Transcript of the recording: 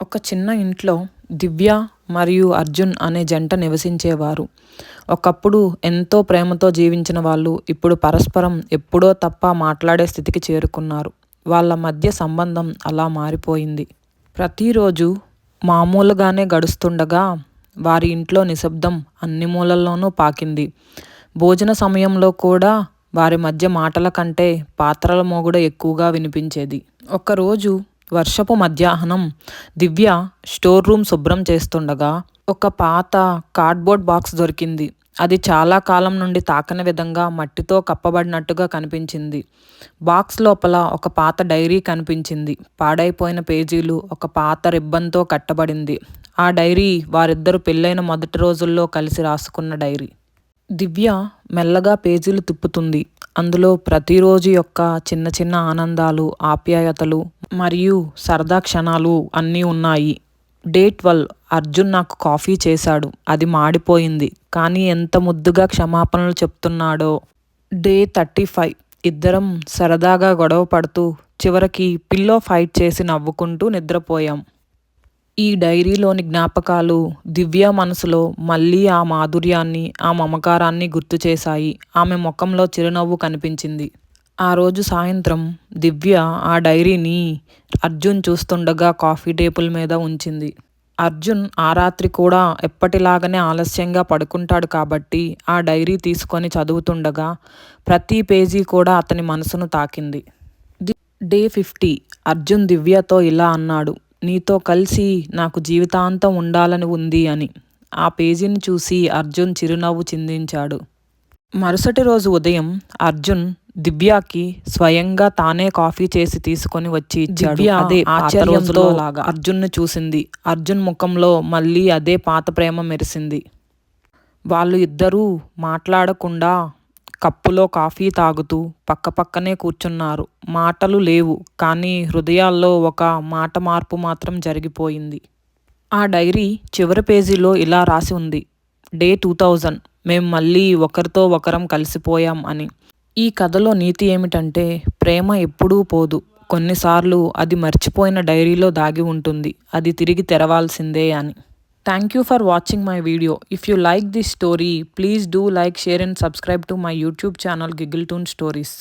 ఒక చిన్న ఇంట్లో దివ్య మరియు అర్జున్ అనే జంట నివసించేవారు. ఒకప్పుడు ఎంతో ప్రేమతో జీవించిన వాళ్ళు ఇప్పుడు పరస్పరం ఎప్పుడో తప్ప మాట్లాడే స్థితికి చేరుకున్నారు. వాళ్ళ మధ్య సంబంధం అలా మారిపోయింది. ప్రతిరోజు మామూలుగానే గడుస్తుండగా వారి ఇంట్లో నిశ్శబ్దం అన్ని మూలల్లోనూ పాకింది. భోజన సమయంలో కూడా వారి మధ్య మాటల కంటే పాత్రల మోగుడ ఎక్కువగా వినిపించేది. ఒకరోజు వర్షపు మధ్యాహ్నం దివ్య స్టోర్ రూమ్ శుభ్రం చేస్తుండగా ఒక పాత కార్డ్బోర్డ్ బాక్స్ దొరికింది. అది చాలా కాలం నుండి తాకని విధంగా మట్టితో కప్పబడినట్టుగా కనిపించింది. బాక్స్ లోపల ఒక పాత డైరీ కనిపించింది. పాడైపోయిన పేజీలు, ఒక పాత రిబ్బన్తో కట్టబడింది. ఆ డైరీ వారిద్దరు పెళ్ళైన మొదటి రోజుల్లో కలిసి రాసుకున్న డైరీ. దివ్య మెల్లగా పేజీలు తిప్పుతుంది. అందులో ప్రతిరోజు యొక్క చిన్న చిన్న ఆనందాలు, ఆప్యాయతలు మరియు సరదా క్షణాలు అన్నీ ఉన్నాయి. డే 12 అర్జున్ నాకు కాఫీ చేశాడు. అది మాడిపోయింది, కానీ ఎంత ముద్దుగా క్షమాపణలు చెప్తున్నాడో. డే 35 ఇద్దరం సరదాగా గొడవ పడుతూ చివరికి పిల్లో ఫైట్ చేసి నవ్వుకుంటూ నిద్రపోయాం. ఈ డైరీలోని జ్ఞాపకాలు దివ్య మనసులో మళ్ళీ ఆ మాధుర్యాన్ని, ఆ మమకారాన్ని గుర్తు చేశాయి. ఆమె ముఖంలో చిరునవ్వు కనిపించింది. ఆ రోజు సాయంత్రం దివ్య ఆ డైరీని అర్జున్ చూస్తుండగా కాఫీ టేబుల్ మీద ఉంచింది. అర్జున్ ఆ రాత్రి కూడా ఎప్పటిలాగానే ఆలస్యంగా పడుకుంటాడు కాబట్టి ఆ డైరీ తీసుకొని చదువుతుండగా ప్రతి పేజీ కూడా అతని మనసును తాకింది. డే 50 అర్జున్ దివ్యతో ఇలా అన్నాడు, నీతో కలిసి నాకు జీవితాంతం ఉండాలని ఉంది అని. ఆ పేజీని చూసి అర్జున్ చిరునవ్వు చిందించాడు. మరుసటి రోజు ఉదయం అర్జున్ దివ్యకి స్వయంగా తానే కాఫీ చేసి తీసుకొని వచ్చి ఇచ్చాడు. అదే ఆశ్చర్యంతో అర్జున్ను చూసింది. అర్జున్ ముఖంలో మళ్ళీ అదే పాత ప్రేమ మెరిసింది. వాళ్ళు ఇద్దరూ మాట్లాడకుండా కప్పులో కాఫీ తాగుతూ పక్కపక్కనే కూర్చున్నారు. మాటలు లేవు, కానీ హృదయాల్లో ఒక మాట మార్పు మాత్రం జరిగిపోయింది. ఆ డైరీ చివరి పేజీలో ఇలా రాసి ఉంది, డే 2000 మేం మళ్ళీ ఒకరితో ఒకరం కలిసిపోయాం అని. ఈ కథలో నీతి ఏమిటంటే ప్రేమ ఎప్పుడూ పోదు. కొన్నిసార్లు అది మర్చిపోయిన డైరీలో దాగి ఉంటుంది. అది తిరిగి తెరవాల్సిందే అని. Thank you for watching my video. If you like this story, please do like, share and subscribe to my YouTube channel Giggletoon Stories.